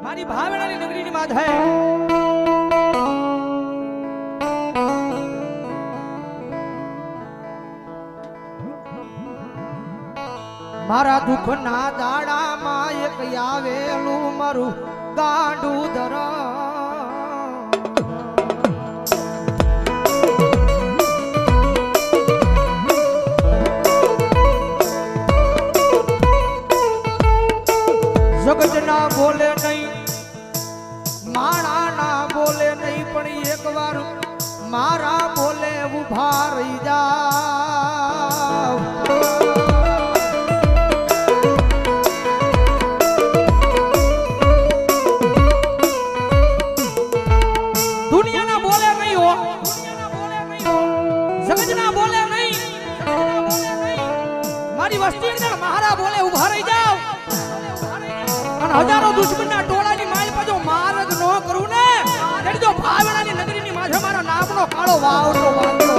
મારી ભાવેણાની નગરીની વાત હે મારા દુઃખના દાડામાં એક આવેલું મારું ગાંડું ધરા જગત ના બોલે નહીં માણા ના બોલે નહીં પણ એક વાર મારા બોલે ઉભા રહી જાવ દુનિયાના બોલે નહીં હો જગત ના બોલે નહીં મારી વસ્તી અંદર મારા બોલે ઉભા રહી જાવ હજારો દુશ્મનના ટોળાની માલ પાછો માર્ગ નો કરું ને એટલે જો ભાવેણાની નગરીની માથે મારા નામનો કાળો વાવડો વાંધો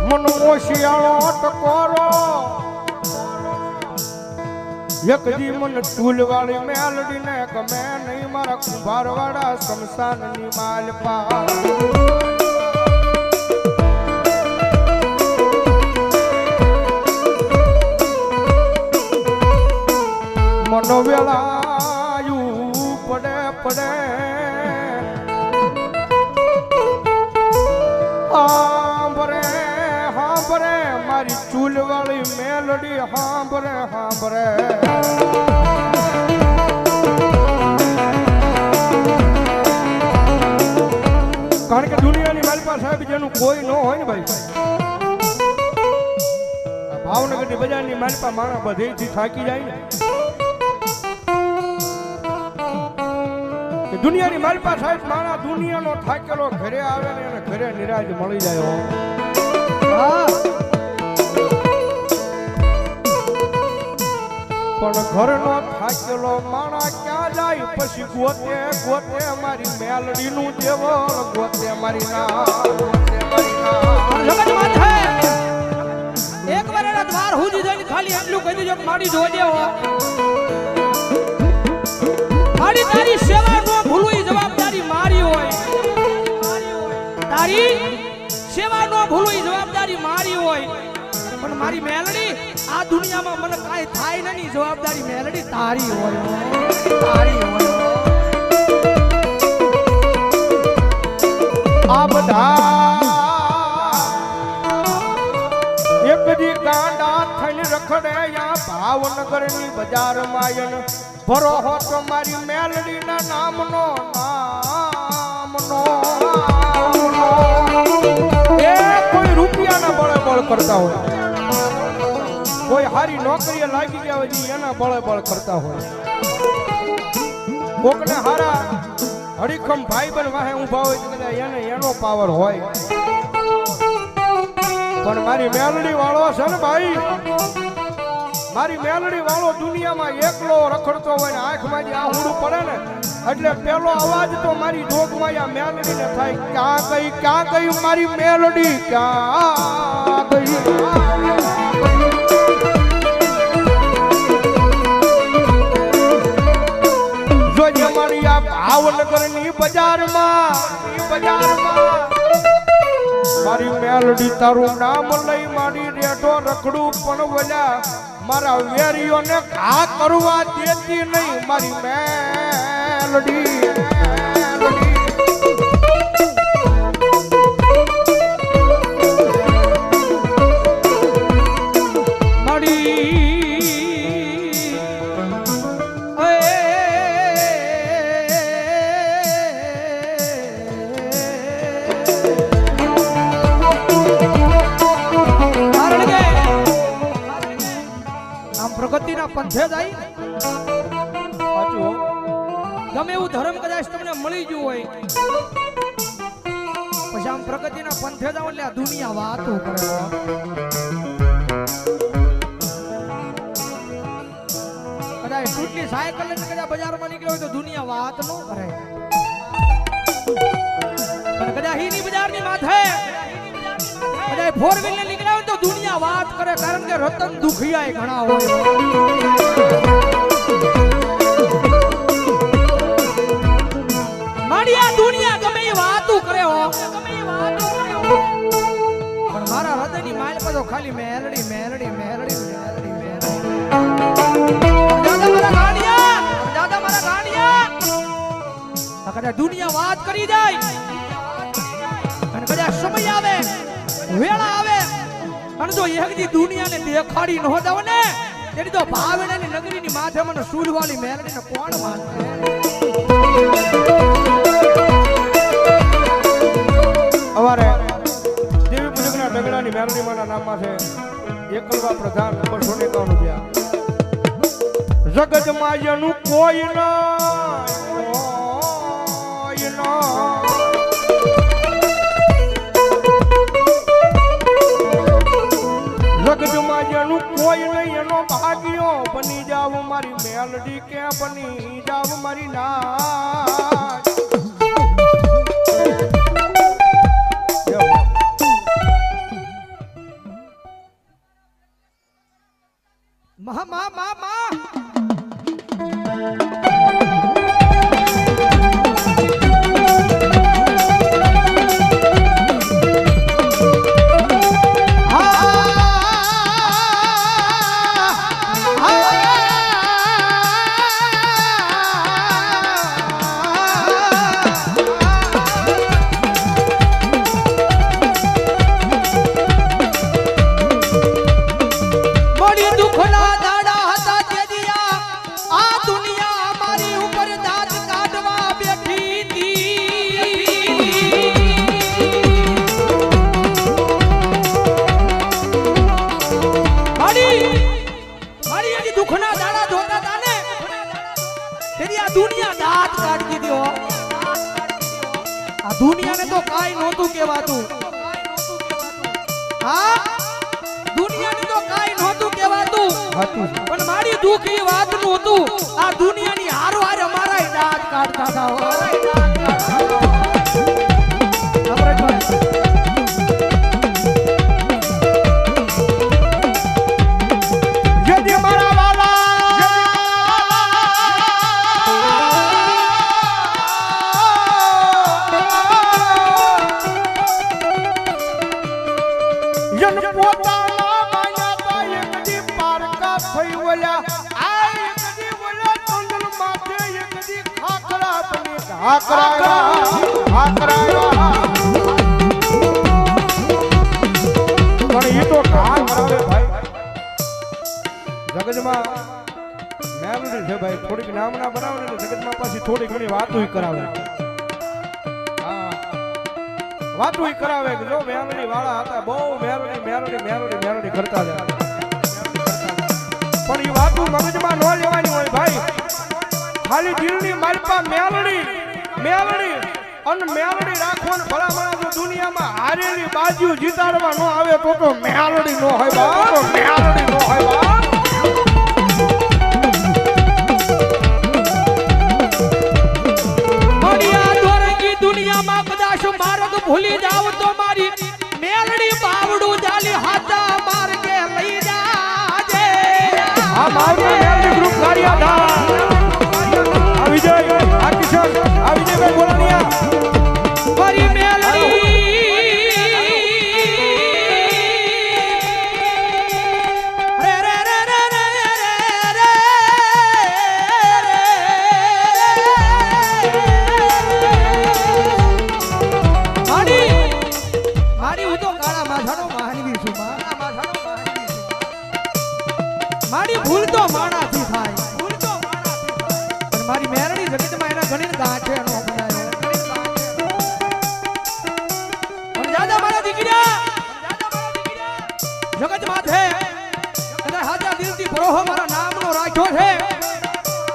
મનમો શિયાળો ટકોરો એક દી મન ટૂલવાળી મેલડીને ગમે નહીં મારા કુંભારવાળા શમશાનની માલપા મનો વેળાયું પડે પડે હાંભરે હાંભરે મારી ચૂલવાળી મેલડી હાંભરે હાંભરે કારણ કે દુનિયાની માલપા સાહેબ જેનું કોઈ ન હોય ને ભાઈ ભાવનગરની બજારની માલપા માણા બધેથી થાકી જાય ને દુનિયાની માલપા સાહેબ માણા દુનિયાનો થાકેલો ઘરે આવે ને એને ઘરે નિરાજ મળી જાય પણ ઘરનો થાકેલો માણા ક્યાં જાય પછી ગોતે ગોતે મારી મેલડીનું દેવળ ગોતે મારી ના એક વાર એના દ્વાર હુજી જઈને ખાલી એટલું કહી દેજો કે મારી જોજે હો મારી તારી સેવા નો ભૂલવી જવાબદારી મારી હોય તારી સેવા નો ભૂલવી જવાબદારી મારી હોય પણ મારી મેલડી આ દુનિયામાં મને કાઈ થાય નહીં જવાબદારી મેલડી તારી હોય તારી હોય આ બધા એક દી ગાંડા થઈને રખડે યા ભાવનગરની બજારમાં આયન ભરો હો તો મારી મેલડીના નામનો એ કોઈ રૂપિયાના બળે બળ કરતા હોય કોઈ હારી નોકરીએ લાગી ગયા હોય એના બળે બળ કરતા હોય કોકને હારા હડીખમ ભાઈ બન વાહે ઊભા હોય કદાચ એને એનો પાવર હોય પણ મારી મેલડી વાળો છે ને ભાઈ મારી મેલડી વાળો દુનિયામાં એકલો રખડતો હોય ને આંખમાં આ હુડું પડે ને એટલે પેલો અવાજ તો મારી જોગમાં આ મેલડીને થાય ક્યાં ગઈ મારી મેલડી ક્યાં ગઈ જોજે મારી આ ભાવનગરની બજારમાં મારી મેલડી તારું નામ લઈ મારી રેઢો રખડું પણ વલ્યા મારા વેરીઓને ઘા કરવા દેતી નહીં મારી મેલડી પ્રગતિના પંથે જાય ગમે એવું ધર્મ કદાચ તમને મળી ગયું હોય પછી આમ પ્રગતિના પંથે જાવ એટલે આ દુનિયા વાતો કરે કદાચ છૂટની સાયકલ લઈને કદાચ બજારમાં નીકળ્યો હોય તો દુનિયા વાત ન કરે પણ કદાચ હીની બજારની માથે કદાચ ફોર વ્હીલ ને નીકળ્યા હોય તો દુનિયા વાત કરે, કારણ કે રતન દુખિયા ઘણા હોય. મારી આ દુનિયા ગમે એ વાતો કરે હો, પણ મારા હૃદયની માલ પર તો ખાલી મેલડી મેલડી મેલડી મેલડી મેલડી. દાદા મારા ગાંડિયા કદાચ દુનિયા વાત કરી જાય અને કદાચ સમય આવે વેળા આવે અને જો એકદી દુનિયાને દેખાડી ન દવ ને તેની તો ભાવનાની નગરીની માથે મને સૂરવાળી મેલડીને કોણ માનશે? અમારે દેવી પૂજકના ડગડાની મેલડીમાંના નામમાં છે એકલવા પ્રધાન નંબર 151 જગતમાં જેનું કોઈ ના જગતમાં જેનું કોઈ નહીં એનો ભાગ્યો બની જાવ મારી મેલડી કે બની જાવ મારી નાચ. મા મા મા મા દુનિયાને તો કાઈ નહોતું કહેવાતું. હા, દુનિયાને તો કાઈ નહોતું કહેવાતું, પણ મારી દુઃખ એ વાતનું હતું. આ દુનિયાની હારો હારે અમારા દાંત કાઢતા હતા. જગતમાં મેલડી છે ભાઈ, થોડીક નામ ના બનાવે ને જગતમાં પાછી થોડી ઘણી વાતો કરાવે. હા, વાતો કરાવે કે જો મેલડી વાળા હતા બહુ મેલડી મેલડી મેલડી મેલડી કરતા હતા, પણ એ વાતો મગજમાં ન લેવાની હોય ભાઈ. ખાલી દિલની માલપા મેલડી મેલડી અને મેલડી રાખવાનું. ભલામણા જો દુનિયામાં હારેલી બાજુ જીતાડવા ન આવે તો મેલડી નો હોય બા, મેલડી નો હોય બા. દુનિયામાં કદાચ માર્ગ ભૂલી જાવ તો મારી મેલડી બાવડું જાલી હાથા માર્ગે લઈ જાજે. આ મારું મેલડી ગ્રુપ કાર્યધા આ વિજય આ કિશન આ વિજયભાઈ બોલાનિયા મારી મેલડી રે રે રે રે રે રે મારી હું તો કાળા માથાનો માનવી છું. મારી ભૂલ તો માણાથી થાય, ભૂલ તો માણાથી થાય, પણ મારી મેરડી જગતમાં એના ઘણી ગાંઠે નો બનાયો. પણ દાદા મારા દીકરા જગત માથે અને હાજા દિલથી ભરોહો મારા નામનો રાખ્યો છે.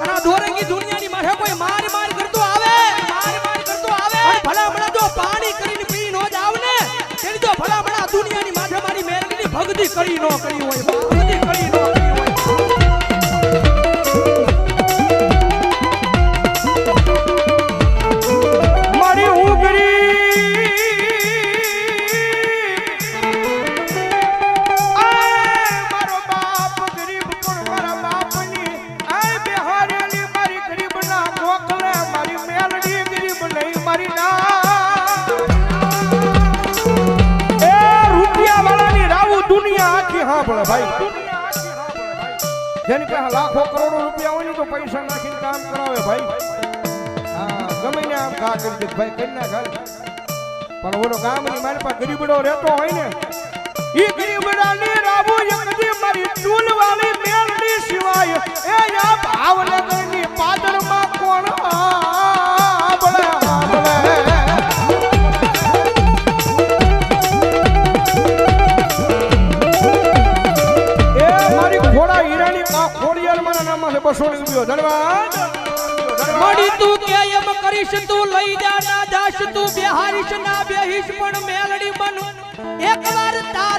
અને આ દોરંગી દુનિયાની માથે કોઈ માર માર કરતો આવે, માર માર કરતો આવે, અને ભલામણા જો પાણી કરીને પી નો જાવ ને તેની તો ભલામણા દુનિયાની માથે મારી મેરડીની ભક્તિ કરી નો કરી હોય, ભક્તિ કરી નો કરી હોય. મારી ઉગરી ભાઈ દુનિયા આખી સાંભળે ભાઈ જેની પાસે લાખો કરોડો રૂપિયા હોય ને તો પૈસા નાખીને કામ કરાવે ભાઈ હા ગમે ને આમ ઘા કરી દે ભાઈ કરી ના ઘા પણ ઓલો ગામની મારી પાસે ગરીબડો રહેતો હોય ને ઈ ગરીબડાની રાબુ એકદી મારી ચૂલવાળી મેલડી સિવાય એ આ ભાવનગરની પાદરમાં કોણ આબળે એ મારી ઘોડા હીરાની ખોડિયાર મારા નામમાં છે 200 રૂપિયો ધન્યવાદ મળી તું કે એમ કરીશ તું લઈ જા ના જાશ તું બેહારીશ ના બેહીશ પણ મેલડી બન એકવાર તાર